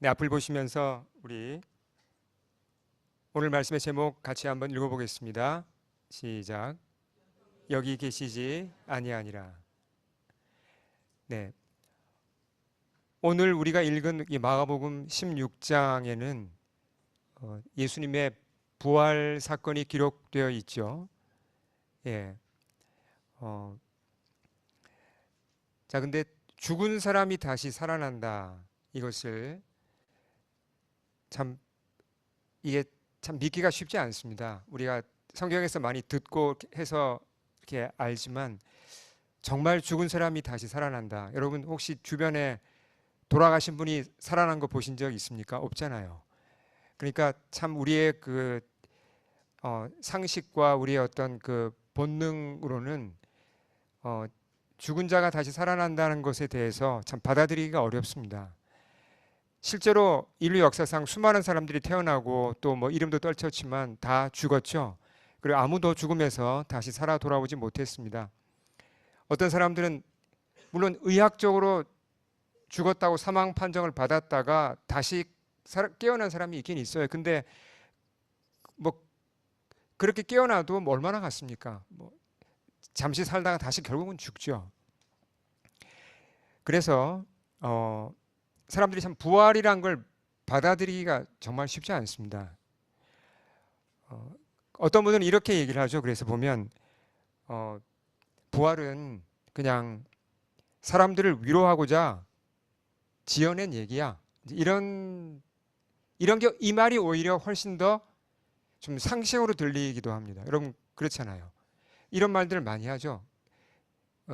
네, 앞을 보시면서 우리 오늘 말씀의 제목 같이 한번 읽어보겠습니다. 시작. 여기 계시지 아니하니라. 네, 오늘 우리가 읽은 이 마가복음 16장에는 예수님의 부활 사건이 기록되어 있죠. 예. 자, 근데 죽은 사람이 다시 살아난다. 이것을 참 이게 참 믿기가 쉽지 않습니다. 우리가 성경에서 많이 듣고 해서 이렇게 알지만 정말 죽은 사람이 다시 살아난다. 여러분 혹시 주변에 돌아가신 분이 살아난 거 보신 적 있습니까? 없잖아요. 그러니까 참 우리의 그 상식과 우리의 어떤 그 본능으로는 죽은 자가 다시 살아난다는 것에 대해서 참 받아들이기가 어렵습니다. 실제로 인류 역사상 수많은 사람들이 태어나고 또 뭐 이름도 떨쳤지만 다 죽었죠. 그리고 아무도 죽음에서 다시 살아 돌아오지 못했습니다. 어떤 사람들은 물론 의학적으로 죽었다고 사망 판정을 받았다가 다시 깨어난 사람이 있긴 있어요. 근데 뭐 그렇게 깨어나도 뭐 얼마나 갔습니까? 뭐 잠시 살다가 다시 결국은 죽죠. 그래서 사람들이 참 부활이란 걸 받아들이기가 정말 쉽지 않습니다. 어떤 분들은 이렇게 얘기를 하죠. 그래서 보면 부활은 그냥 사람들을 위로하고자 지어낸 얘기야. 이런 게 이 말이 오히려 훨씬 더 좀 상식으로 들리기도 합니다. 여러분 그렇잖아요. 이런 말들을 많이 하죠.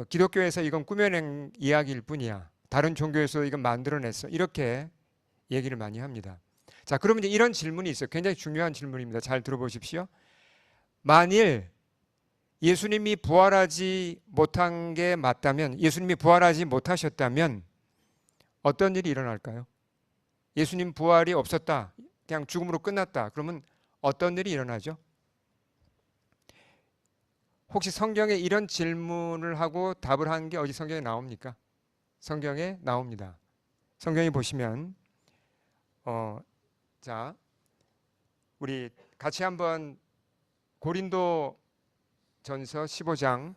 기독교에서 이건 꾸며낸 이야기일 뿐이야. 다른 종교에서 이건 만들어냈어. 이렇게 얘기를 많이 합니다. 자, 그러면 이제 이런 질문이 있어요. 굉장히 중요한 질문입니다. 잘 들어보십시오. 만일 예수님이 부활하지 못한 게 맞다면, 예수님이 부활하지 못하셨다면 어떤 일이 일어날까요? 예수님 부활이 없었다. 그냥 죽음으로 끝났다. 그러면 어떤 일이 일어나죠? 혹시 성경에 이런 질문을 하고 답을 하는 게 어디 성경에 나옵니까? 성경에 나옵니다. 성경에 보시면 자, 우리 같이 한번 고린도 전서 15장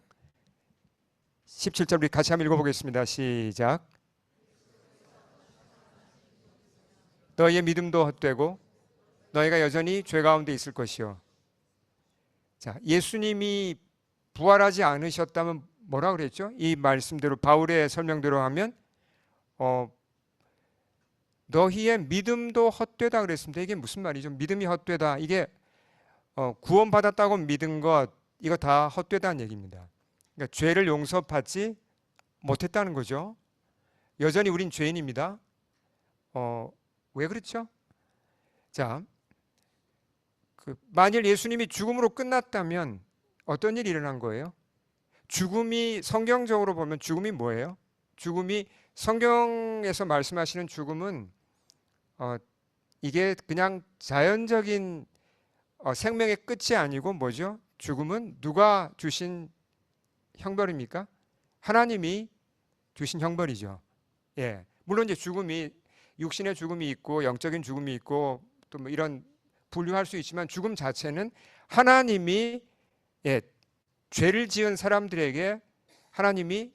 17절 우리 같이 한번 읽어보겠습니다. 시작. 너희의 믿음도 헛되고 너희가 여전히 죄 가운데 있을 것이요. 자, 예수님이 부활하지 않으셨다면 뭐라 그랬죠? 이 말씀대로 바울의 설명대로 하면 너희의 믿음도 헛되다 그랬습니다. 이게 무슨 말이죠? 믿음이 헛되다. 이게 구원받았다고 믿은 것 이거 다 헛되다는 얘기입니다. 그러니까 죄를 용서받지 못했다는 거죠. 여전히 우린 죄인입니다. 왜 그렇죠? 자, 만일 예수님이 죽음으로 끝났다면 어떤 일이 일어난 거예요? 죽음이 성경적으로 보면 죽음이 뭐예요? 죽음이 성경에서 말씀하시는 죽음은 이게 그냥 자연적인 생명의 끝이 아니고 뭐죠? 죽음은 누가 주신 형벌입니까? 하나님이 주신 형벌이죠. 예. 물론 이제 죽음이 육신의 죽음이 있고 영적인 죽음이 있고 또 뭐 이런 분류할 수 있지만 죽음 자체는 하나님이 죄를 지은 사람들에게 하나님이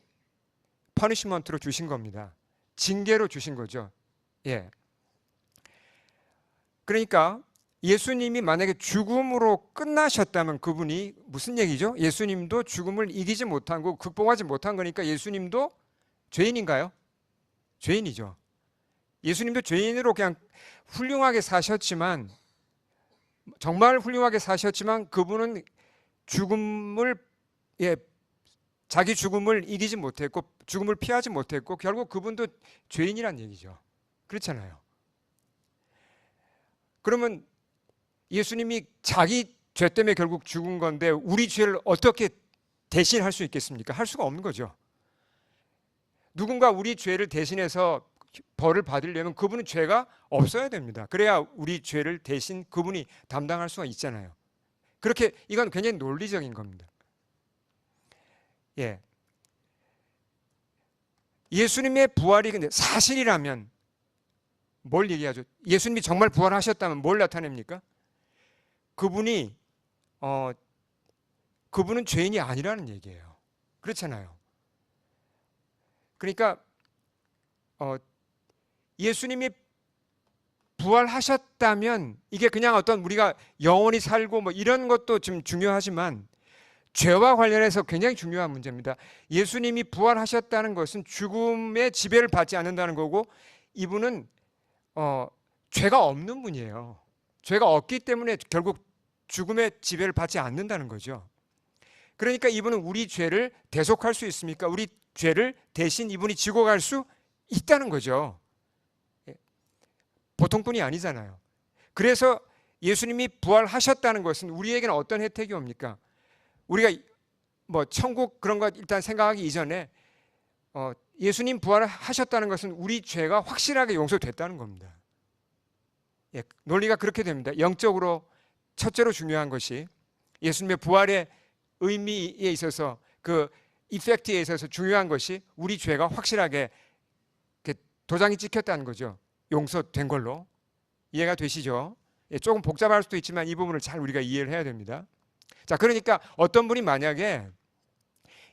퍼니시먼트로 주신 겁니다. 징계로 주신 거죠. 예. 그러니까 예수님이 만약에 죽음으로 끝나셨다면 그분이 무슨 얘기죠? 예수님도 죽음을 이기지 못한 거 극복하지 못한 거니까 예수님도 죄인인가요? 죄인이죠. 예수님도 죄인으로 그냥 훌륭하게 사셨지만 정말 훌륭하게 사셨지만 그분은 죽음을 자기 죽음을 이기지 못했고 죽음을 피하지 못했고 결국 그분도 죄인이란 얘기죠. 그렇잖아요. 그러면 예수님이 자기 죄 때문에 결국 죽은 건데 우리 죄를 어떻게 대신할 수 있겠습니까? 할 수가 없는 거죠. 누군가 우리 죄를 대신해서 벌을 받으려면 그분은 죄가 없어야 됩니다. 그래야 우리 죄를 대신 그분이 담당할 수가 있잖아요. 그렇게 이건 굉장히 논리적인 겁니다. 예. 예수님의 부활이 근데 사실이라면 뭘 얘기하죠? 예수님이 정말 부활하셨다면 뭘 나타냅니까? 그분이 그분은 죄인이 아니라는 얘기예요. 그렇잖아요. 그러니까 예수님이 부활하셨다면 이게 그냥 어떤 우리가 영원히 살고 뭐 이런 것도 좀 중요하지만 죄와 관련해서 굉장히 중요한 문제입니다. 예수님이 부활하셨다는 것은 죽음의 지배를 받지 않는다는 거고, 이분은 죄가 없는 분이에요. 죄가 없기 때문에 결국 죽음의 지배를 받지 않는다는 거죠. 그러니까 이분은 우리 죄를 대속할 수 있습니까? 우리 죄를 대신 이분이 지고 갈 수 있다는 거죠. 보통 분이 아니잖아요. 그래서 예수님이 부활하셨다는 것은 우리에게는 어떤 혜택이 옵니까? 우리가 뭐 천국 그런 거 일단 생각하기 이전에 예수님 부활하셨다는 것은 우리 죄가 확실하게 용서됐다는 겁니다. 예, 논리가 그렇게 됩니다. 영적으로 첫째로 중요한 것이 예수님의 부활의 의미에 있어서 그 이펙트에 있어서 중요한 것이 우리 죄가 확실하게 도장이 찍혔다는 거죠. 용서된 걸로. 이해가 되시죠? 예, 조금 복잡할 수도 있지만 이 부분을 잘 우리가 이해를 해야 됩니다. 자, 그러니까 어떤 분이 만약에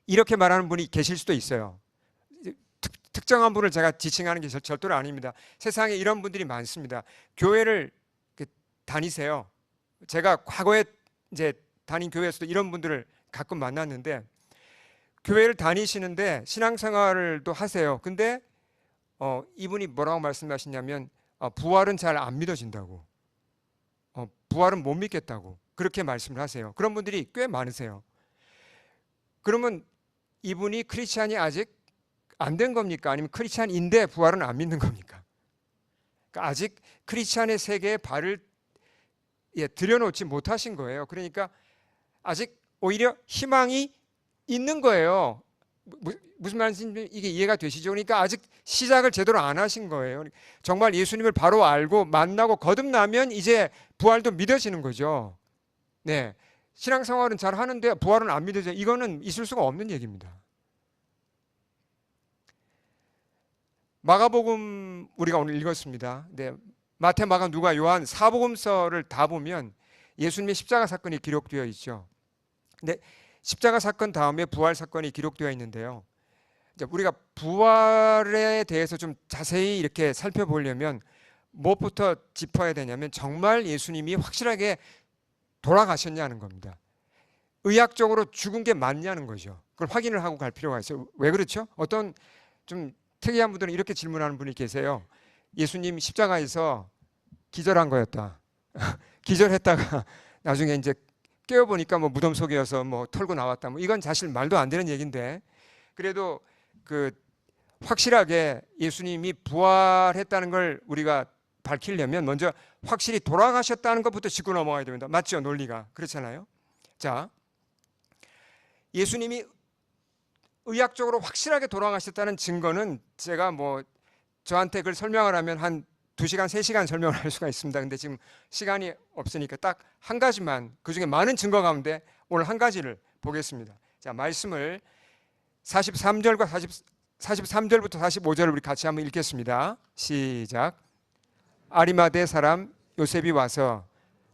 이렇게 말하는 분이 계실 수도 있어요. 특정한 분을 제가 지칭하는 게 절대로 아닙니다. 세상에 이런 분들이 많습니다. 교회를 다니세요. 제가 과거에 이제 다닌 교회에서도 이런 분들을 가끔 만났는데, 교회를 다니시는데 신앙생활도 하세요. 근데 이분이 뭐라고 말씀하시냐면 부활은 잘 안 믿어진다고, 부활은 못 믿겠다고 그렇게 말씀을 하세요. 그런 분들이 꽤 많으세요. 그러면 이분이 크리스찬이 아직 안 된 겁니까? 아니면 크리스찬인데 부활은 안 믿는 겁니까? 그러니까 아직 크리스찬의 세계에 발을 들여놓지 못하신 거예요. 그러니까 아직 오히려 희망이 있는 거예요. 무슨 말인지 이게 이해가 되시죠? 그러니까 아직 시작을 제대로 안 하신 거예요. 정말 예수님을 바로 알고 만나고 거듭나면 이제 부활도 믿어지는 거죠. 네, 신앙생활은 잘 하는데 부활은 안 믿어져요. 이거는 있을 수가 없는 얘기입니다. 마가복음 우리가 오늘 읽었습니다. 네, 마태, 마가, 누가, 요한 사복음서를 다 보면 예수님의 십자가 사건이 기록되어 있죠. 근데 십자가 사건 다음에 부활 사건이 기록되어 있는데요. 우리가 부활에 대해서 좀 자세히 이렇게 살펴보려면 무엇부터 짚어야 되냐면 정말 예수님이 확실하게 돌아가셨냐는 겁니다. 의학적으로 죽은 게 맞냐는 거죠. 그걸 확인을 하고 갈 필요가 있어요. 왜 그렇죠? 어떤 좀 특이한 분들은 이렇게 질문하는 분이 계세요. 예수님 십자가에서 기절한 거였다. 기절했다가 나중에 이제 깨어보니까 뭐 무덤 속이어서 뭐 털고 나왔다. 뭐 이건 사실 말도 안 되는 얘기인데, 그래도 그 확실하게 예수님이 부활했다는 걸 우리가 밝히려면 먼저 확실히 돌아가셨다는 것부터 짚고 넘어가야 됩니다. 맞죠? 논리가 그렇잖아요. 자, 예수님이 의학적으로 확실하게 돌아가셨다는 증거는 제가 뭐 저한테 그걸 설명을 하면 한 2시간, 3시간 설명을 할 수가 있습니다. 근데 지금 시간이 없으니까 딱 한 가지만, 그중에 많은 증거 가운데 오늘 한 가지를 보겠습니다. 자, 말씀을 43절과 43절부터 45절을 우리 같이 한번 읽겠습니다. 시작. 아리마대 사람 요셉이 와서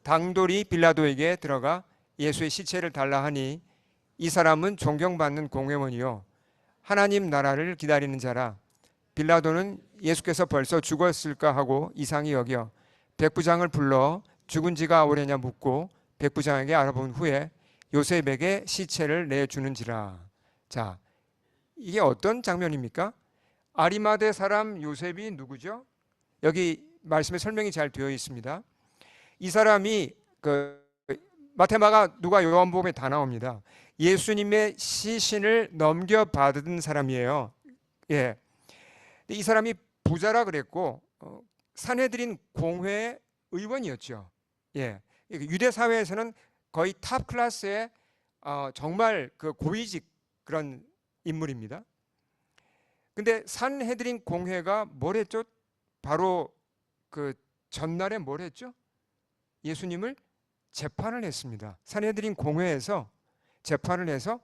당돌이 빌라도에게 들어가 예수의 시체를 달라 하니, 이 사람은 존경받는 공회원이요 하나님 나라를 기다리는 자라. 빌라도는 예수께서 벌써 죽었을까 하고 이상히 여겨 백부장을 불러 죽은 지가 오래냐 묻고 백부장에게 알아본 후에 요셉에게 시체를 내주는지라. 자, 이게 어떤 장면입니까? 아리마대 사람 요셉이 누구죠? 여기 말씀에 설명이 잘 되어 있습니다. 이 사람이 마태, 마가, 누가, 요한복음에 다 나옵니다. 예수님의 시신을 넘겨받은 사람이에요. 예. 이 사람이 부자라 그랬고 산헤드린 공회의 의원이었죠. 예. 유대 사회에서는 거의 탑 클래스의 정말 그 고위직 그런 인물입니다. 근데 산헤드린 공회가 뭘 했죠? 바로 그 전날에 뭘 했죠? 예수님을 재판을 했습니다. 산헤드린 공회에서 재판을 해서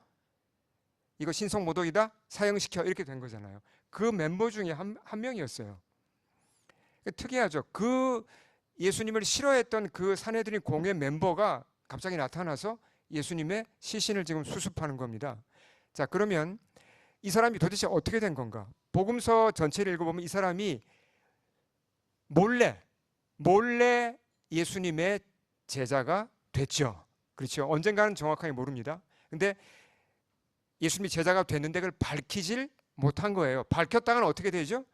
이거 신성모독이다, 사형시켜, 이렇게 된 거잖아요. 그 멤버 중에 한 명이었어요. 특이하죠. 그 예수님을 싫어했던 그 산헤드린 공회 멤버가 갑자기 나타나서 예수님의 시신을 지금 수습하는 겁니다. 자, 그러면 이 사람이 도대체 어떻게 된 건가? 복음서 전체를 읽어보면 이 사람이 몰래 예수님의 제자가 됐죠. 그렇죠. 언젠가는 정확하게 모릅니다. 근데 예수님이 제자가 됐는데 그걸 밝히질 못한 거예요. 밝혔다가는 어떻게 되죠?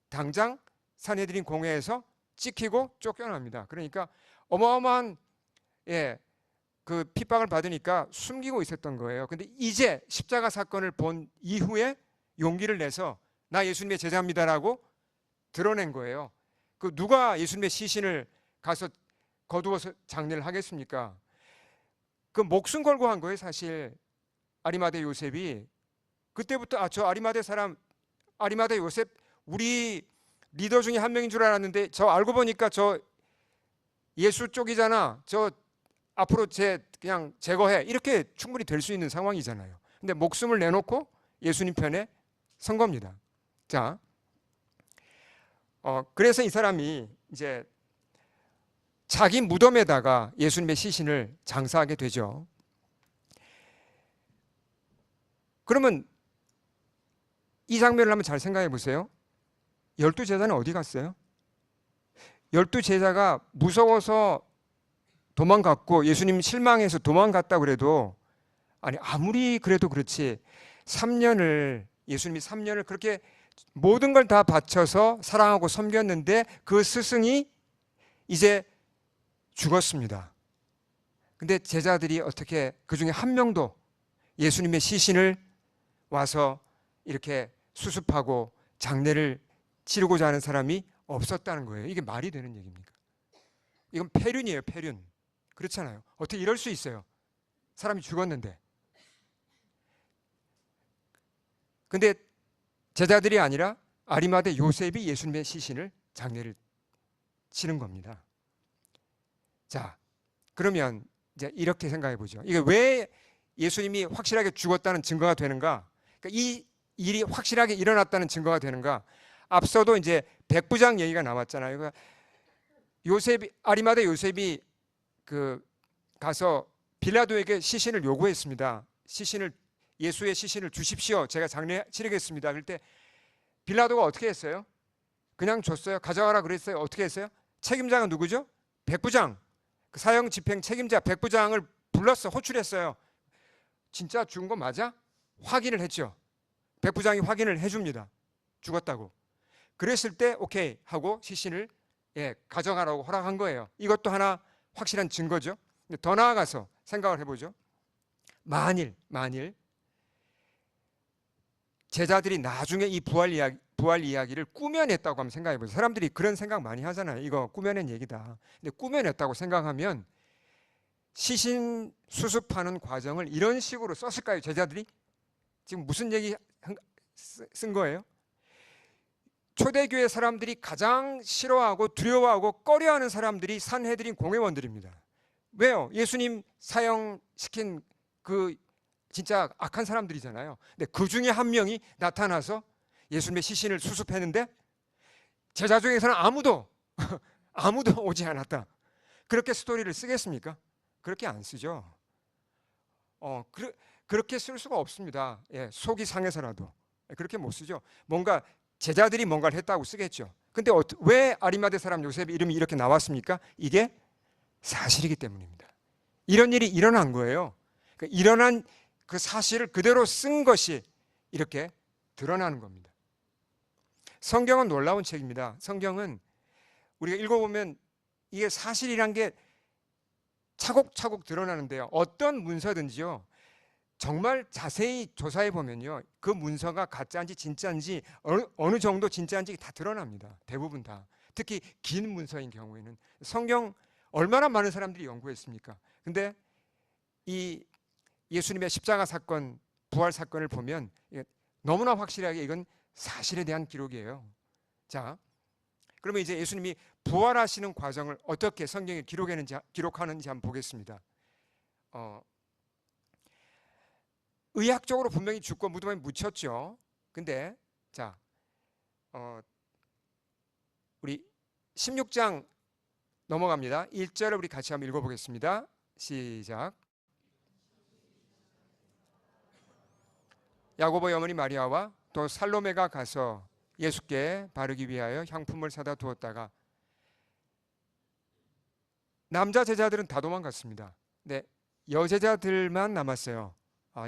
당장 산헤드린 공회에서 찍히고 쫓겨납니다. 그러니까 어마어마한 그 핍박을 받으니까 숨기고 있었던 거예요. 근데 이제 십자가 사건을 본 이후에 용기를 내서 나 예수님의 제자입니다라고 드러낸 거예요. 그 누가 예수님의 시신을 가서 거두어서 장례를 하겠습니까? 그 목숨 걸고 한 거예요, 사실. 아리마대 요셉이 그때부터 저 아리마대 사람, 아리마대 요셉 우리 리더 중에 한 명인 줄 알았는데 저 알고 보니까 저 예수 쪽이잖아. 저 앞으로 그냥 제거해. 이렇게 충분히 될 수 있는 상황이잖아요. 근데 목숨을 내놓고 예수님 편에 선 겁니다. 자, 그래서 이 사람이 이제 자기 무덤에다가 예수님의 시신을 장사하게 되죠. 그러면 이 장면을 한번 잘 생각해 보세요. 12제자는 어디 갔어요? 12제자가 무서워서 도망갔고 예수님 실망해서 도망갔다 그래도 아무리 그래도 그렇지 3년을 예수님이 3년을 그렇게 모든 걸 다 바쳐서 사랑하고 섬겼는데 그 스승이 이제 죽었습니다. 근데 제자들이 어떻게 그중에 한 명도 예수님의 시신을 와서 이렇게 수습하고 장례를 치르고자 하는 사람이 없었다는 거예요. 이게 말이 되는 얘기입니까? 이건 폐륜이에요, 폐륜. 그렇잖아요. 어떻게 이럴 수 있어요? 사람이 죽었는데. 근데 제자들이 아니라 아리마대 요셉이 예수님의 시신을 장례를 치른 겁니다. 자, 그러면 이제 이렇게 생각해 보죠. 이게 왜 예수님이 확실하게 죽었다는 증거가 되는가? 그러니까 이 일이 확실하게 일어났다는 증거가 되는가? 앞서도 이제 백부장 얘기가 나왔잖아요. 그러니까 아리마대 요셉이 가서 빌라도에게 시신을 요구했습니다. 예수의 시신을 주십시오. 제가 장례 치르겠습니다. 그럴 때 빌라도가 어떻게 했어요? 그냥 줬어요? 가져가라 그랬어요? 어떻게 했어요? 책임자가 누구죠? 백부장. 그 사형 집행 책임자 백부장을 불렀어. 호출했어요. 진짜 죽은 거 맞아? 확인을 했죠. 백부장이 확인을 해줍니다. 죽었다고. 그랬을 때 오케이 하고 시신을 가져가라고 허락한 거예요. 이것도 하나 확실한 증거죠. 근데 더 나아가서 생각을 해보죠. 만일 제자들이 나중에 이 부활 이야기를 꾸며냈다고 하면 생각해보세요. 사람들이 그런 생각 많이 하잖아요. 이거 꾸며낸 얘기다. 근데 꾸며냈다고 생각하면 시신 수습하는 과정을 이런 식으로 썼을까요? 제자들이? 지금 무슨 얘기 쓴 거예요? 초대교회 사람들이 가장 싫어하고 두려워하고 꺼려하는 사람들이 산헤드린 공회원들입니다. 왜요? 예수님 사형시킨 그 진짜 악한 사람들이잖아요. 근데 그 중에 한 명이 나타나서 예수님의 시신을 수습했는데 제자 중에서는 아무도 오지 않았다. 그렇게 스토리를 쓰겠습니까? 그렇게 안 쓰죠. 그렇게 쓸 수가 없습니다. 속이 상해서라도 그렇게 못 쓰죠. 뭔가 제자들이 뭔가를 했다고 쓰겠죠. 근데 왜 아리마대 사람 요셉의 이름이 이렇게 나왔습니까? 이게 사실이기 때문입니다. 이런 일이 일어난 거예요. 일어난 그 사실을 그대로 쓴 것이 이렇게 드러나는 겁니다. 성경은 놀라운 책입니다. 성경은 우리가 읽어보면 이게 사실이란 게 차곡차곡 드러나는데요. 어떤 문서든지요. 정말 자세히 조사해 보면요. 그 문서가 가짜인지 진짜인지 어느 정도 진짜인지 다 드러납니다. 대부분 다. 특히 긴 문서인 경우에는. 성경 얼마나 많은 사람들이 연구했습니까? 근데 이 예수님의 십자가 사건, 부활 사건을 보면 너무나 확실하게 이건 사실에 대한 기록이에요. 자, 그러면 이제 예수님이 부활하시는 과정을 어떻게 성경에 기록하는지 한번 보겠습니다. 의학적으로 분명히 죽고 무덤에 묻혔죠. 근데 자, 우리 16장 넘어갑니다. 1절을 우리 같이 한번 읽어보겠습니다. 시작. 야고보의 어머니 마리아와 또 살로메가 가서 예수께 바르기 위하여 향품을 사다 두었다가 남자 제자들은 다 도망갔습니다. 네, 여제자들만 남았어요.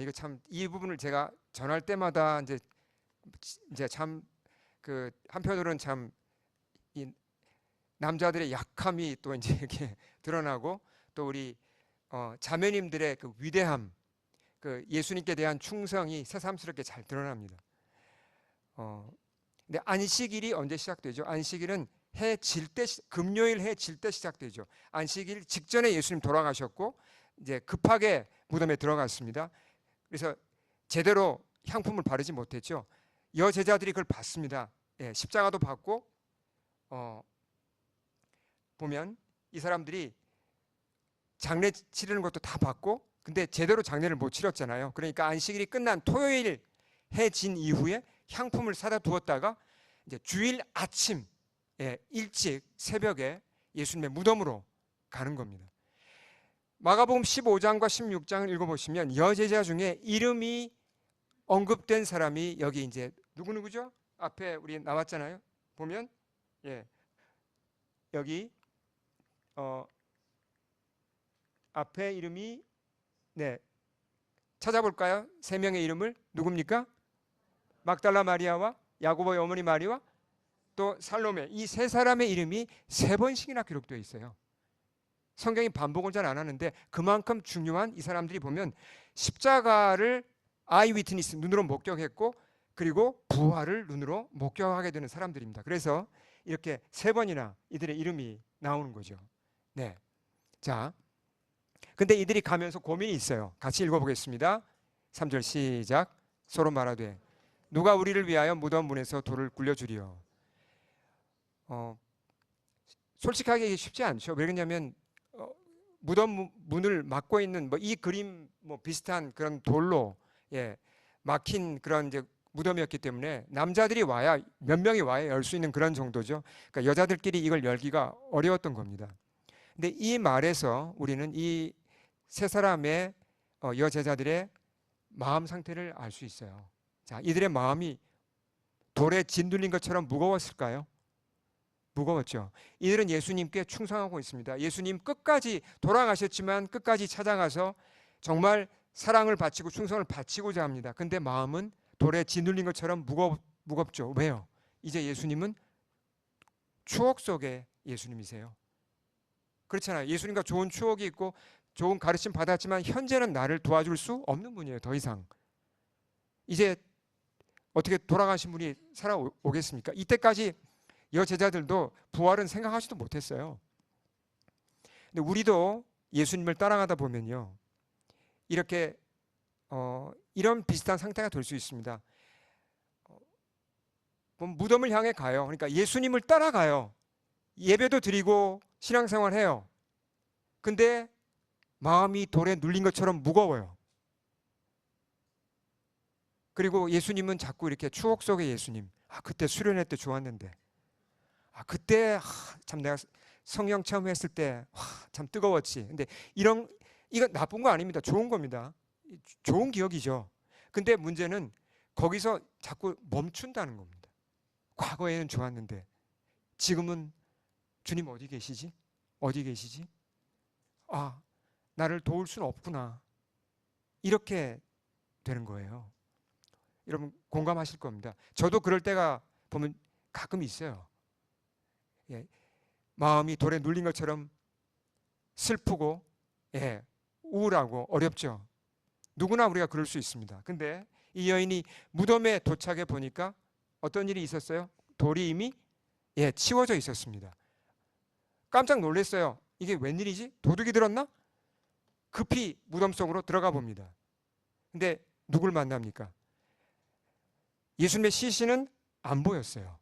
이거 참 이 부분을 제가 전할 때마다 이제 참 그 한편으로는 참 이 남자들의 약함이 또 이제 이렇게 드러나고 또 우리 자매님들의 그 위대함, 그 예수님께 대한 충성이 새삼스럽게 잘 드러납니다. 근데 안식일이 언제 시작되죠? 안식일은 해 질 때, 금요일 해 질 때 시작되죠. 안식일 직전에 예수님 돌아가셨고 이제 급하게 무덤에 들어갔습니다. 그래서 제대로 향품을 바르지 못했죠. 여제자들이 그걸 받습니다. 예, 십자가도 받고 보면 이 사람들이 장례 치르는 것도 다 받고 근데 제대로 장례를 못 치렀잖아요. 그러니까 안식일이 끝난 토요일 해 진 이후에 향품을 사다 두었다가 이제 주일 아침 일찍 새벽에 예수님의 무덤으로 가는 겁니다. 마가복음 15장과 16장을 읽어보시면 여제자 중에 이름이 언급된 사람이 여기 이제 누구죠? 앞에 우리 나왔잖아요. 보면 여기 앞에 이름이 찾아볼까요? 세 명의 이름을 누굽니까? 막달라 마리아와 야고보의 어머니 마리와 또 살로메, 이 세 사람의 이름이 3번씩이나 기록되어 있어요. 성경이 반복을 잘 안 하는데 그만큼 중요한 이 사람들이 보면 십자가를 아이 위트니스 눈으로 목격했고 그리고 부활을 눈으로 목격하게 되는 사람들입니다. 그래서 이렇게 3번이나 이들의 이름이 나오는 거죠. 네. 자, 근데 이들이 가면서 고민이 있어요. 같이 읽어보겠습니다. 3절 시작. 서로 말하되 누가 우리를 위하여 무덤 문에서 돌을 굴려주리요. 솔직하게 이게 쉽지 않죠. 왜 그러냐면 무덤 문을 막고 있는 이 그림 비슷한 그런 돌로 막힌 그런 이제 무덤이었기 때문에 남자들이 와야 몇 명이 와야 열 수 있는 그런 정도죠. 그러니까 여자들끼리 이걸 열기가 어려웠던 겁니다. 근데 이 말에서 우리는 이 세 사람의 여제자들의 마음 상태를 알 수 있어요. 자, 이들의 마음이 돌에 짓눌린 것처럼 무거웠을까요? 무거웠죠. 이들은 예수님께 충성하고 있습니다. 예수님 끝까지 돌아가셨지만 끝까지 찾아가서 정말 사랑을 바치고 충성을 바치고자 합니다. 근데 마음은 돌에 짓눌린 것처럼 무겁죠. 왜요? 이제 예수님은 추억 속의 예수님이세요. 그렇잖아요. 예수님과 좋은 추억이 있고 좋은 가르침 받았지만 현재는 나를 도와줄 수 없는 분이에요. 더 이상. 이제 어떻게 돌아가신 분이 살아오겠습니까? 이때까지 여제자들도 부활은 생각하지도 못했어요. 근데 우리도 예수님을 따라가다 보면요. 이렇게 이런 비슷한 상태가 될 수 있습니다. 무덤을 향해 가요. 그러니까 예수님을 따라가요. 예배도 드리고 신앙생활 해요. 근데 마음이 돌에 눌린 것처럼 무거워요. 그리고 예수님은 자꾸 이렇게 추억 속의 예수님. 그때 수련회 때 좋았는데. 그때 참 내가 성령 체험했을 때 참 뜨거웠지. 근데 이거 나쁜 거 아닙니다. 좋은 겁니다. 좋은 기억이죠. 근데 문제는 거기서 자꾸 멈춘다는 겁니다. 과거에는 좋았는데 지금은 주님 어디 계시지? 어디 계시지? 나를 도울 수는 없구나. 이렇게 되는 거예요. 여러분 공감하실 겁니다. 저도 그럴 때가 보면 가끔 있어요. 마음이 돌에 눌린 것처럼 슬프고 우울하고 어렵죠. 누구나 우리가 그럴 수 있습니다. 근데 이 여인이 무덤에 도착해 보니까 어떤 일이 있었어요? 돌이 이미 치워져 있었습니다. 깜짝 놀랐어요. 이게 웬일이지? 도둑이 들었나? 급히 무덤 속으로 들어가 봅니다. 근데 누굴 만납니까? 예수님의 시신은 안 보였어요.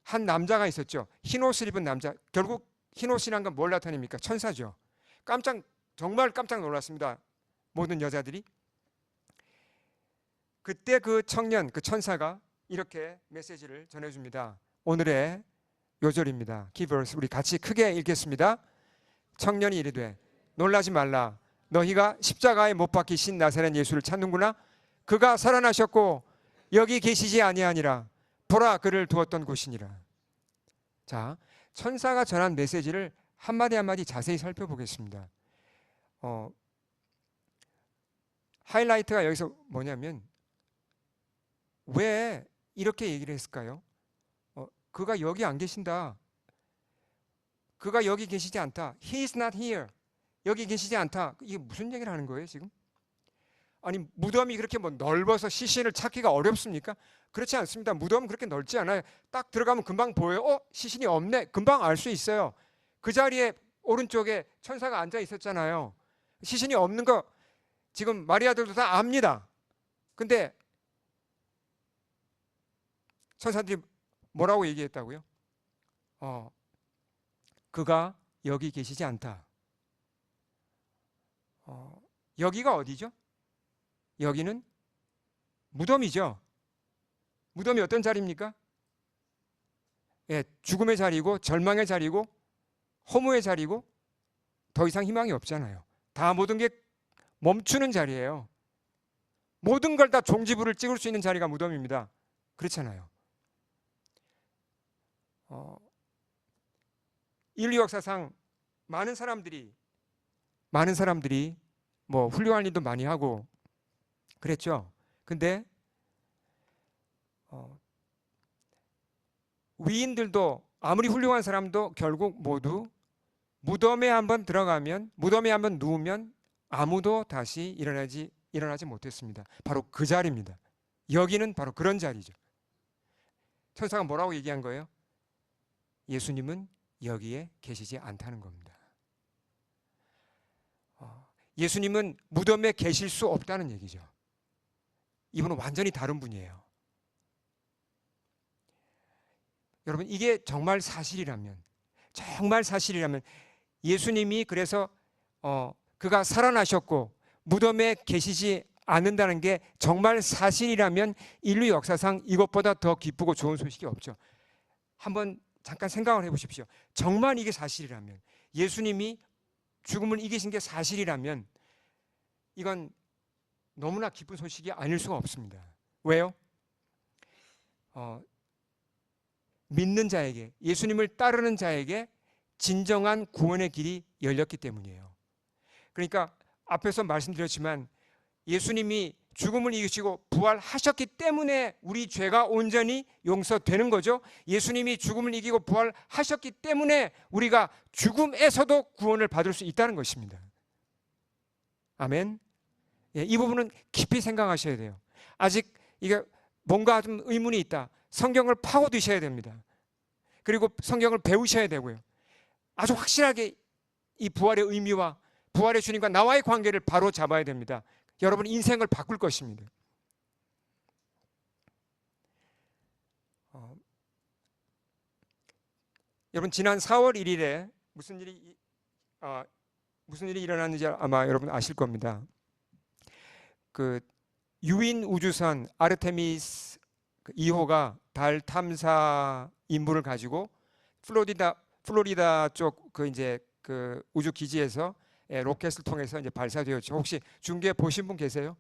한 남자가 있었죠. 흰 옷을 입은 남자. 결국 흰 옷이란 건 뭘 나타냅니까? 천사죠. 정말 깜짝 놀랐습니다. 모든 여자들이. 그때 그 청년, 그 천사가 이렇게 메시지를 전해줍니다. 오늘의 요절입니다. 키버스 우리 같이 크게 읽겠습니다. 청년이 이르되 놀라지 말라. 너희가 십자가에 못 박히신 나사렛 예수를 찾는구나. 그가 살아나셨고 여기 계시지 아니하니라. 보라 그를 두었던 곳이니라. 자, 천사가 전한 메시지를 한마디 한마디 자세히 살펴보겠습니다. 하이라이트가 여기서 뭐냐면 왜 이렇게 얘기를 했을까요? 그가 여기 안 계신다. 그가 여기 계시지 않다. He is not here. 여기 계시지 않다. 이게 무슨 얘기를 하는 거예요 지금? 아니 무덤이 그렇게 뭐 넓어서 시신을 찾기가 어렵습니까? 그렇지 않습니다. 무덤은 그렇게 넓지 않아요. 딱 들어가면 금방 보여요. 시신이 없네. 금방 알 수 있어요. 그 자리에 오른쪽에 천사가 앉아 있었잖아요. 시신이 없는 거 지금 마리아들도 다 압니다. 근데 천사들이 뭐라고 얘기했다고요? 그가 여기 계시지 않다. 여기가 어디죠? 여기는 무덤이죠. 무덤이 어떤 자리입니까? 예, 죽음의 자리고 절망의 자리고 허무의 자리고 더 이상 희망이 없잖아요. 다 모든 게 멈추는 자리예요. 모든 걸 다 종지부를 찍을 수 있는 자리가 무덤입니다. 그렇잖아요. 인류 역사상 많은 사람들이 뭐 훌륭한 일도 많이 하고 그랬죠. 근데 위인들도 아무리 훌륭한 사람도 결국 모두 무덤에 한번 들어가면, 무덤에 한번 누우면 아무도 다시 일어나지 못했습니다. 바로 그 자리입니다. 여기는 바로 그런 자리죠. 천사가 뭐라고 얘기한 거예요? 예수님은 여기에 계시지 않다는 겁니다. 예수님은 무덤에 계실 수 없다는 얘기죠. 이분은 완전히 다른 분이에요. 여러분 이게 정말 사실이라면 예수님이 그래서 그가 살아나셨고 무덤에 계시지 않는다는 게 정말 사실이라면 인류 역사상 이것보다 더 기쁘고 좋은 소식이 없죠. 한번 잠깐 생각을 해보십시오. 정말 이게 사실이라면, 예수님이 죽음을 이기신 게 사실이라면 이건 너무나 기쁜 소식이 아닐 수가 없습니다. 왜요? 믿는 자에게, 예수님을 따르는 자에게 진정한 구원의 길이 열렸기 때문이에요. 그러니까 앞에서 말씀드렸지만 예수님이 죽음을 이기시고 부활하셨기 때문에 우리 죄가 온전히 용서되는 거죠. 예수님이 죽음을 이기고 부활하셨기 때문에 우리가 죽음에서도 구원을 받을 수 있다는 것입니다. 아멘. 예, 이 부분은 깊이 생각하셔야 돼요. 아직 이게 뭔가 좀 의문이 있다. 성경을 파고드셔야 됩니다. 그리고 성경을 배우셔야 되고요. 아주 확실하게 이 부활의 의미와 부활의 주님과 나와의 관계를 바로 잡아야 됩니다. 여러분 인생을 바꿀 것입니다. 여러분 지난 4월 1일에 무슨 일이 일어났는지 아마 여러분 아실 겁니다. 그 유인 우주선 아르테미스 2호가 달 탐사 임무를 가지고 플로리다 쪽 그 우주 기지에서 로켓을 통해서 이제 발사되었죠. 혹시 중계 보신 분 계세요?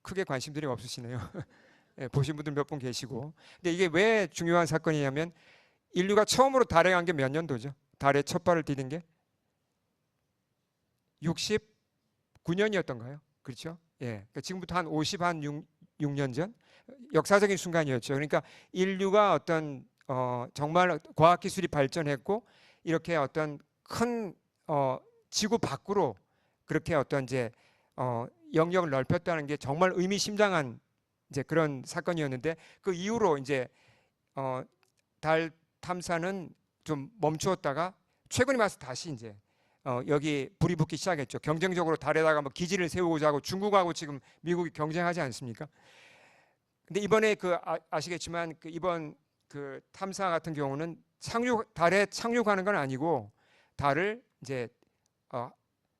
크게 관심들이 없으시네요. 보신 분들 몇 분 계시고. 근데 이게 왜 중요한 사건이냐면 인류가 처음으로 달에 간 게 몇 년도죠? 달에 첫 발을 디딘 게 69년이었던가요? 그렇죠? 예. 그러니까 지금부터 한 6년 전 역사적인 순간이었죠. 그러니까 인류가 어떤 정말 과학 기술이 발전했고 이렇게 어떤 큰 지구 밖으로 그렇게 어떤 이제 영역을 넓혔다는 게 정말 의미심장한 이제 그런 사건이었는데 그 이후로 이제 달 탐사는 좀 멈추었다가 최근에 와서 다시 이제 여기 불이 붙기 시작했죠. 경쟁적으로 달에다가 뭐 기지를 세우고자 하고 중국하고 지금 미국이 경쟁하지 않습니까? 근데 이번에 아시겠지만 이번 그 탐사 같은 경우는 달에 착륙하는 건 아니고 달을 이제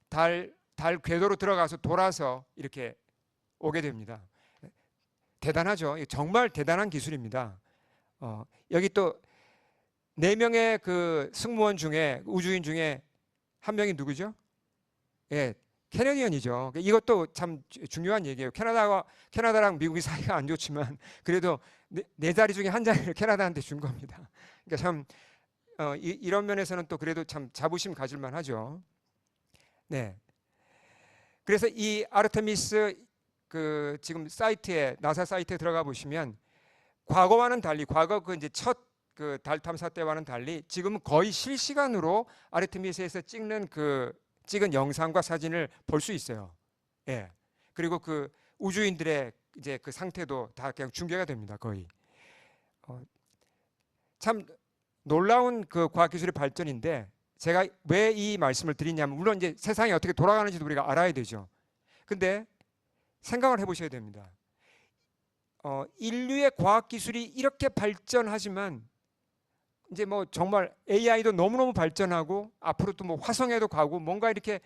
달 궤도로 들어가서 돌아서 이렇게 오게 됩니다. 대단하죠. 정말 대단한 기술입니다. 여기 또 네 명의 그 승무원 중에 우주인 중에 한 명이 누구죠? 예, 캐네디언이죠. 이것도 참 중요한 얘기예요. 캐나다랑 미국이 사이가 안 좋지만 그래도 네 자리 중에 한 자리를 캐나다한테 준 겁니다. 그러니까 참 이런 면에서는 또 그래도 참 자부심 가질만 하죠. 네. 그래서 이 아르테미스 그 지금 사이트에 나사 사이트에 들어가 보시면 과거와는 달리 과거 그 이제 첫 그 달 탐사 때와는 달리 지금은 거의 실시간으로 아르테미스에서 찍은 영상과 사진을 볼 수 있어요. 예. 그리고 그 우주인들의 이제 그 상태도 다 그냥 중계가 됩니다. 거의. 참 놀라운 그 과학기술의 발전인데 제가 왜 이 말씀을 드리냐면 물론 이제 세상이 어떻게 돌아가는지도 우리가 알아야 되죠. 근데 생각을 해보셔야 됩니다. 인류의 과학기술이 이렇게 발전하지만 이제 뭐 정말 AI도 너무너무 발전하고 앞으로 또 뭐 화성에도 가고 뭔가 이렇게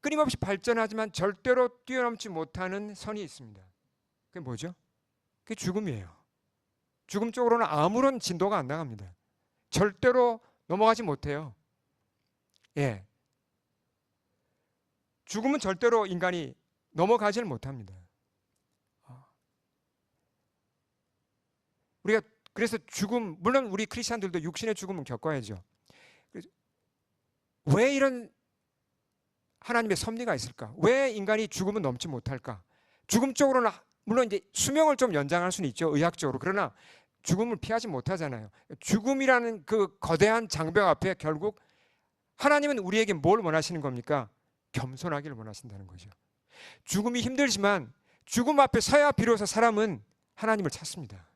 끊임없이 발전하지만 절대로 뛰어넘지 못하는 선이 있습니다. 그게 뭐죠? 그게 죽음이에요. 죽음 쪽으로는 아무런 진도가 안 나갑니다. 절대로 넘어가지 못해요. 예. 죽음은 절대로 인간이 넘어가지를 못합니다. 우리가 그래서 죽음, 물론 우리 크리스찬들도 육신의 죽음은 겪어야죠. 왜 이런 하나님의 섭리가 있을까? 왜 인간이 죽음은 넘지 못할까? 죽음 쪽으로는 물론 이제 수명을 좀 연장할 수는 있죠, 의학적으로. 그러나 죽음을 피하지 못하잖아요. 죽음이라는 그 거대한 장벽 앞에 결국 하나님은 우리에게 뭘 원하시는 겁니까? 겸손하기를 원하신다는 거죠. 죽음이 힘들지만 죽음 앞에 서야 비로소 사람은 하나님을 찾습니다.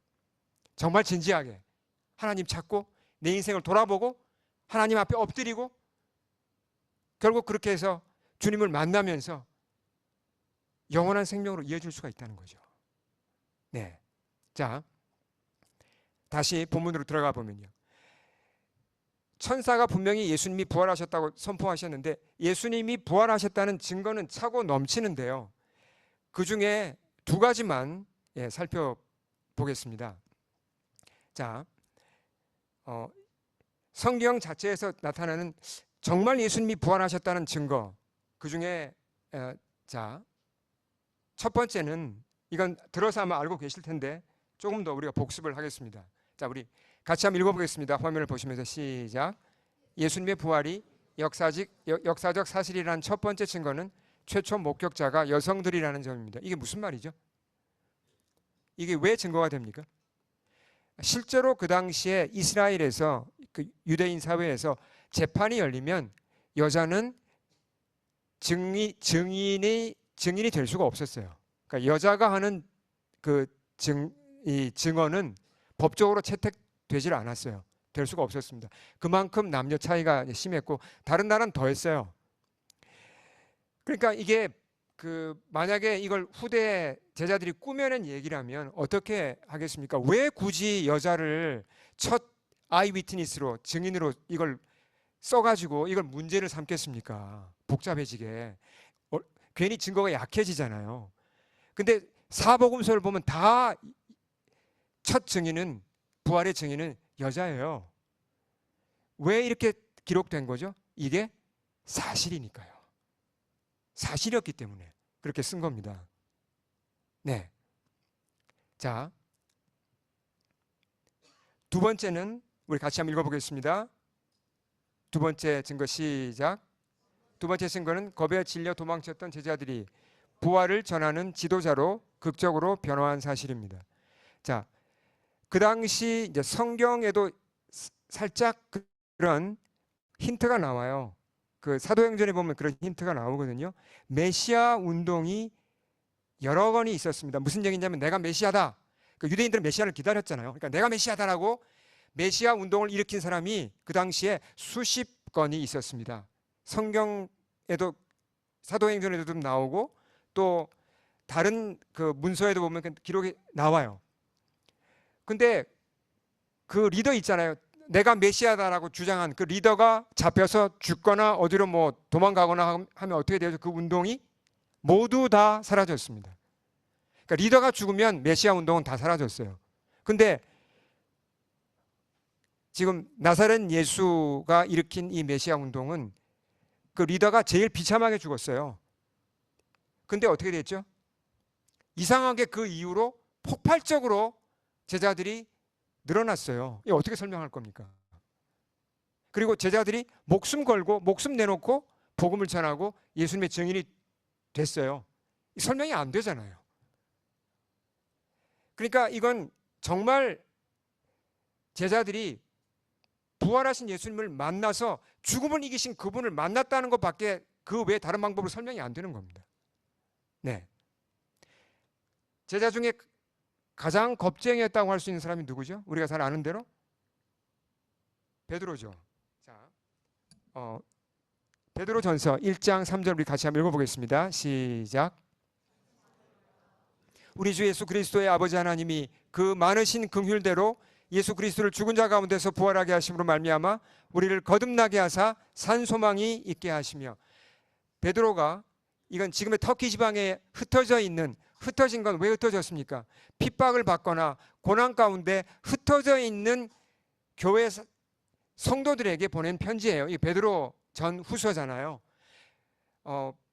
정말 진지하게 하나님 찾고 내 인생을 돌아보고 하나님 앞에 엎드리고 결국 그렇게 해서 주님을 만나면서 영원한 생명으로 이어질 수가 있다는 거죠. 네. 자, 다시 본문으로 들어가 보면요. 천사가 분명히 예수님이 부활하셨다고 선포하셨는데 예수님이 부활하셨다는 증거는 차고 넘치는데요. 그 중에 두 가지만 살펴보겠습니다. 자, 성경 자체에서 나타나는 정말 예수님이 부활하셨다는 증거, 그 중에 자, 첫 번째는 이건 들어서 아마 알고 계실 텐데 조금 더 우리가 복습을 하겠습니다. 자, 우리 같이 한번 읽어보겠습니다. 화면을 보시면서 시작. 예수님의 부활이 역사적 사실이라는 첫 번째 증거는 최초 목격자가 여성들이라는 점입니다. 이게 무슨 말이죠? 이게 왜 증거가 됩니까? 실제로 그 당시에 이스라엘에서 그 유대인 사회에서 재판이 열리면 여자는 증인이 될 수가 없었어요. 그러니까 여자가 하는 그 증언은 법적으로 채택되질 않았어요. 될 수가 없었습니다. 그만큼 남녀 차이가 심했고 다른 나라는 더했어요. 그러니까 이게 만약에 이걸 후대 제자들이 꾸며낸 얘기라면 어떻게 하겠습니까? 왜 굳이 여자를 첫 아이 위트니스로 증인으로 이걸 써가지고 이걸 문제를 삼겠습니까? 복잡해지게 괜히 증거가 약해지잖아요. 근데 사복음서를 보면 다 첫 증인은 부활의 증인은 여자예요. 왜 이렇게 기록된 거죠? 이게 사실이니까요. 사실이었기 때문에 그렇게 쓴 겁니다. 네. 자, 두 번째는 우리 같이 한번 읽어보겠습니다. 두 번째 증거 시작. 두 번째 증거는 겁에 질려 도망쳤던 제자들이 부활을 전하는 지도자로 극적으로 변화한 사실입니다. 자, 그 당시 이제 성경에도 살짝 그런 힌트가 나와요. 그 사도행전에 보면 그런 힌트가 나오거든요. 메시아 운동이 여러 건이 있었습니다. 무슨 얘기냐면 내가 메시아다. 그 유대인들은 메시아를 기다렸잖아요. 그러니까 내가 메시아다라고 메시아 운동을 일으킨 사람이 그 당시에 수십 건이 있었습니다. 성경에도 사도행전에도 나오고 또 다른 그 문서에도 보면 그 기록이 나와요. 근데 그 리더 있잖아요. 내가 메시아다라고 주장한 그 리더가 잡혀서 죽거나 어디로 뭐 도망가거나 하면 어떻게 되죠? 그 운동이 모두 다 사라졌습니다. 그러니까 리더가 죽으면 메시아 운동은 다 사라졌어요. 근데 지금 나사렛 예수가 일으킨 이 메시아 운동은 그 리더가 제일 비참하게 죽었어요. 근데 어떻게 됐죠? 이상하게 그 이후로 폭발적으로 제자들이 늘어났어요. 이거 어떻게 설명할 겁니까? 그리고 제자들이 목숨 걸고 목숨 내놓고 복음을 전하고 예수님의 증인이 됐어요. 설명이 안 되잖아요. 그러니까 이건 정말 제자들이 부활하신 예수님을 만나서 죽음을 이기신 그분을 만났다는 것밖에 그 외에 다른 방법으로 설명이 안 되는 겁니다. 네. 제자 중에 가장 겁쟁이였다고 할 수 있는 사람이 누구죠? 우리가 잘 아는 대로 베드로죠. 자, 베드로전서 1장 3절 우리 같이 한번 읽어보겠습니다. 시작. 우리 주 예수 그리스도의 아버지 하나님이 그 많으신 긍휼대로 예수 그리스도를 죽은 자 가운데서 부활하게 하심으로 말미암아 우리를 거듭나게 하사 산 소망이 있게 하시며. 베드로가 이건 지금의 터키 지방에 흩어진 건 왜 흩어졌습니까? 핍박을 받거나 고난 가운데 흩어져 있는 교회 성도들에게 보낸 편지예요. 이 베드로 전 후서잖아요.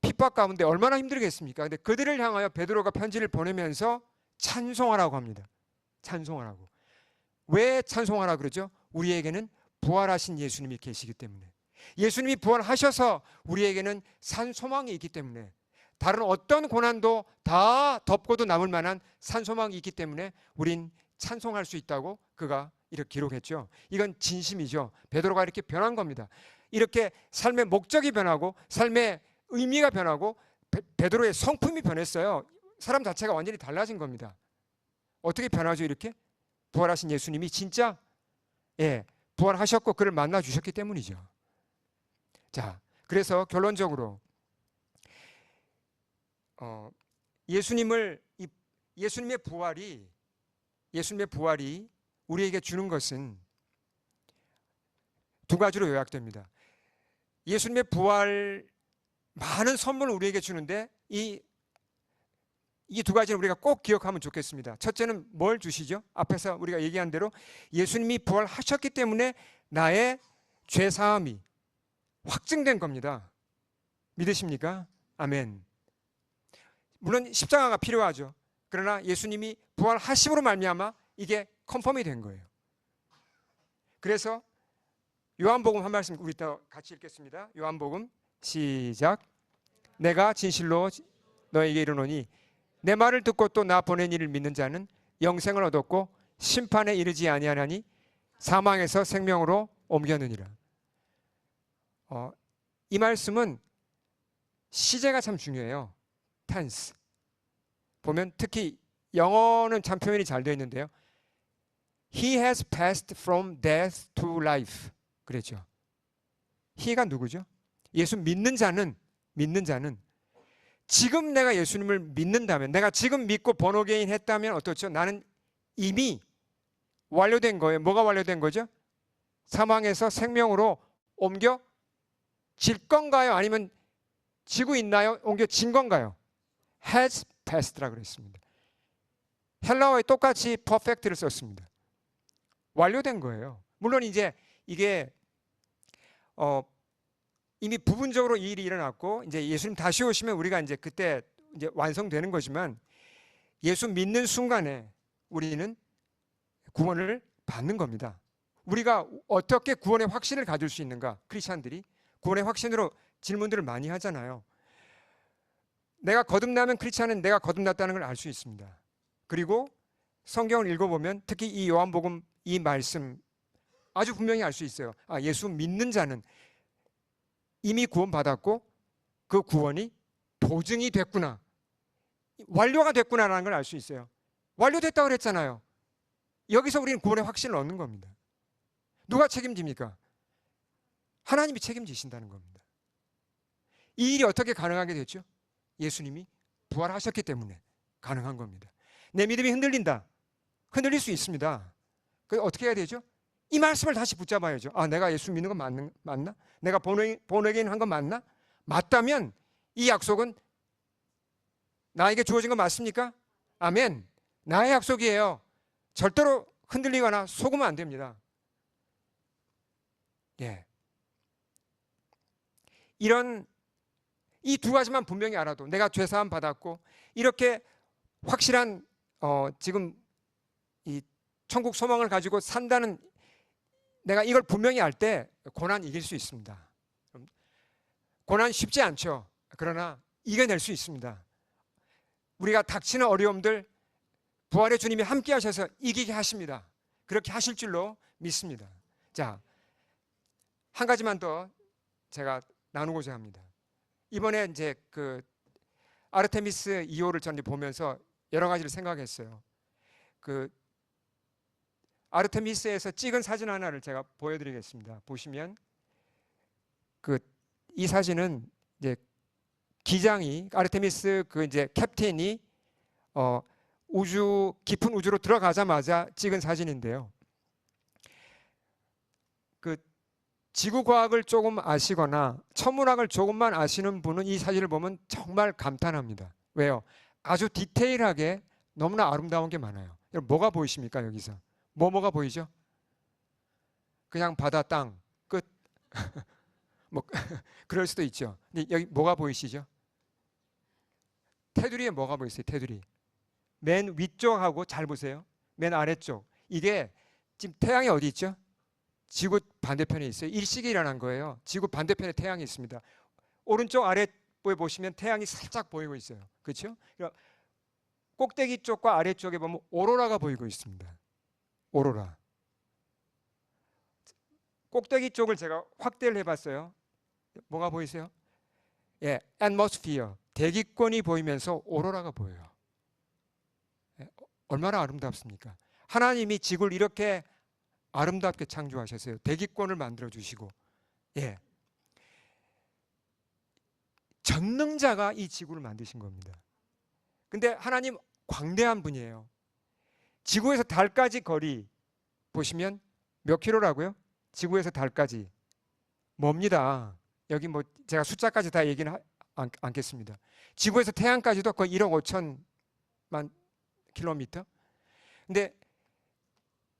핍박 가운데 얼마나 힘들겠습니까? 근데 그들을 향하여 베드로가 편지를 보내면서 찬송하라고 합니다. 찬송하라고. 왜 찬송하라 그러죠? 우리에게는 부활하신 예수님이 계시기 때문에. 예수님이 부활하셔서 우리에게는 산 소망이 있기 때문에, 다른 어떤 고난도 다 덮고도 남을 만한 산 소망이 있기 때문에 우린 찬송할 수 있다고 그가 이렇게 기록했죠. 이건 진심이죠. 베드로가 이렇게 변한 겁니다. 이렇게 삶의 목적이 변하고 삶의 의미가 변하고 베드로의 성품이 변했어요. 사람 자체가 완전히 달라진 겁니다. 어떻게 변하죠? 이렇게 부활하신 예수님이 진짜 부활하셨고 그를 만나 주셨기 때문이죠. 자, 그래서 결론적으로 예수님의 부활이 우리에게 주는 것은 두 가지로 요약됩니다. 예수님의 부활, 많은 선물을 우리에게 주는데 이 두 가지는 우리가 꼭 기억하면 좋겠습니다. 첫째는 뭘 주시죠? 앞에서 우리가 얘기한 대로 예수님이 부활하셨기 때문에 나의 죄사함이 확증된 겁니다. 믿으십니까? 아멘. 물론 십자가가 필요하죠. 그러나 예수님이 부활하심으로 말미암아 이게 컨펌이 된 거예요. 그래서 요한복음 한 말씀 우리 또 같이 읽겠습니다. 요한복음 시작. 내가 진실로 너에게 이르노니 내 말을 듣고 또 나 보낸 이를 믿는 자는 영생을 얻었고 심판에 이르지 아니하나니 사망에서 생명으로 옮겨느니라. 이 말씀은 시제가 참 중요해요. tense. 보면 특히 영어는 참 표현이 잘 되어 있는데요. He has passed from death to life. 그랬죠. he가 누구죠? 예수 믿는 자는 지금 내가 예수님을 믿는다면, 내가 지금 믿고 번호게인 했다면 어떻죠? 나는 이미 완료된 거예요. 뭐가 완료된 거죠? 사망에서 생명으로 옮겨질 건가요? 아니면 지고 있나요? 옮겨진 건가요? has passed라고 그랬습니다. 헬라어에 똑같이 perfect를 썼습니다. 완료된 거예요. 물론 이제 이게 이미 부분적으로 이 일이 일어났고 이제 예수님 다시 오시면 우리가 이제 그때 이제 완성되는 거지만, 예수 믿는 순간에 우리는 구원을 받는 겁니다. 우리가 어떻게 구원의 확신을 가질 수 있는가? 크리스찬들이 구원의 확신으로 질문들을 많이 하잖아요. 내가 거듭나면 크리스찬은 내가 거듭났다는 걸 알 수 있습니다. 그리고 성경을 읽어보면 특히 이 요한복음 이 말씀 아주 분명히 알 수 있어요. 아, 예수 믿는 자는 이미 구원받았고 그 구원이 보증이 됐구나, 완료가 됐구나라는 걸 알 수 있어요. 완료됐다고 그랬잖아요. 여기서 우리는 구원의 확신을 얻는 겁니다. 누가 책임집니까? 하나님이 책임지신다는 겁니다. 이 일이 어떻게 가능하게 됐죠? 예수님이 부활하셨기 때문에 가능한 겁니다. 내 믿음이 흔들린다. 흔들릴 수 있습니다. 그래서 어떻게 해야 되죠? 이 말씀을 다시 붙잡아야죠. 아, 내가 예수 믿는 건 맞나? 내가 본어게인 한 건 맞나? 맞다면 이 약속은 나에게 주어진 거 맞습니까? 아멘. 나의 약속이에요. 절대로 흔들리거나 속으면 안 됩니다. 예. 이런 이 두 가지만 분명히 알아도 내가 죄사함 받았고 이렇게 확실한 지금 이 천국 소망을 가지고 산다는 내가 이걸 분명히 알 때 고난 이길 수 있습니다. 고난 쉽지 않죠. 그러나 이겨낼 수 있습니다. 우리가 닥치는 어려움들 부활의 주님이 함께 하셔서 이기게 하십니다. 그렇게 하실 줄로 믿습니다. 자, 한 가지만 더 제가 나누고자 합니다. 이번에 이제 그 아르테미스 2호를 저는 보면서 여러 가지를 생각했어요. 그 아르테미스에서 찍은 사진 하나를 제가 보여드리겠습니다. 보시면 이 사진은 이제 기장이 아르테미스 그 이제 캡틴이 깊은 우주로 들어가자마자 찍은 사진인데요. 그 지구 과학을 조금 아시거나 천문학을 조금만 아시는 분은 이 사진을 보면 정말 감탄합니다. 왜요? 아주 디테일하게 너무나 아름다운 게 많아요. 여러분 뭐가 보이십니까? 여기서 뭐가 보이죠? 그냥 바다, 땅, 끝. 뭐 그럴 수도 있죠. 근데 여기 뭐가 보이시죠? 테두리에 뭐가 보이세요? 테두리. 맨 위쪽하고 잘 보세요. 맨 아래쪽. 이게 지금 태양이 어디 있죠? 지구 반대편에 있어요. 일식이 일어난 거예요. 지구 반대편에 태양이 있습니다. 오른쪽 아래에 보시면 태양이 살짝 보이고 있어요. 그렇죠? 꼭대기 쪽과 아래쪽에 보면 오로라가 보이고 있습니다. 오로라. 꼭대기 쪽을 제가 확대를 해봤어요. 뭐가 보이세요? 예, atmosphere. 대기권이 보이면서 오로라가 보여요. 얼마나 아름답습니까? 하나님이 지구를 이렇게 아름답게 창조하셨어요. 대기권을 만들어 주시고, 예, 전능자가 이 지구를 만드신 겁니다. 근데 하나님 광대한 분이에요. 지구에서 달까지 거리 보시면 몇 킬로라고요? 지구에서 달까지 멉니다. 여기 뭐 제가 숫자까지 다 얘기는 않겠습니다. 지구에서 태양까지도 거의 1억 5천만 킬로미터. 근데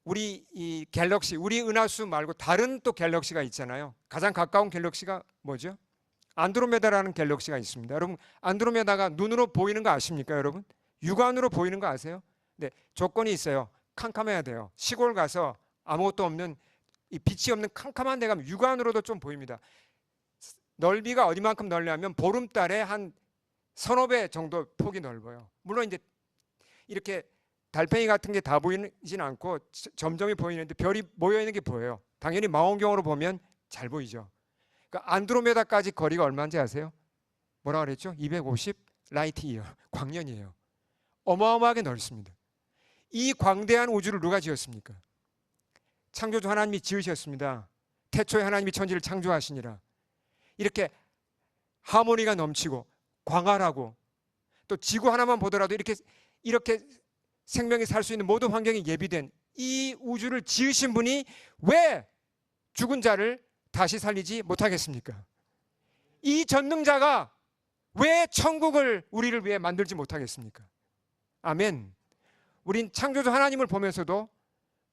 우리 이 갤럭시, 우리 은하수 말고 다른 또 갤럭시가 있잖아요. 가장 가까운 갤럭시가 뭐죠? 안드로메다라는 갤럭시가 있습니다. 여러분 안드로메다가 눈으로 보이는 거 아십니까, 여러분? 육안으로 보이는 거 아세요? 네, 조건이 있어요. 캄캄해야 돼요. 시골 가서 아무것도 없는 이 빛이 없는 캄캄한 데 가면 육안으로도 좀 보입니다. 넓이가 어디만큼 넓냐면 보름달에 한 서너 배 정도 폭이 넓어요. 물론 이제 이렇게 달팽이 같은 게 다 보이진 않고 점점이 보이는데 별이 모여 있는 게 보여요. 당연히 망원경으로 보면 잘 보이죠. 그러니까 안드로메다까지 거리가 얼마인지 아세요? 뭐라 그랬죠? 250 라이트 이어, 광년이에요. 어마어마하게 넓습니다. 이 광대한 우주를 누가 지었습니까? 창조주 하나님이 지으셨습니다. 태초에 하나님이 천지를 창조하시니라. 이렇게 하모니가 넘치고 광활하고 또 지구 하나만 보더라도 이렇게 생명이 살 수 있는 모든 환경이 예비된 이 우주를 지으신 분이 왜 죽은 자를 다시 살리지 못하겠습니까? 이 전능자가 왜 천국을 우리를 위해 만들지 못하겠습니까? 아멘. 우린 창조주 하나님을 보면서도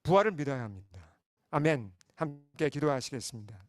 부활을 믿어야 합니다. 아멘. 함께 기도하시겠습니다.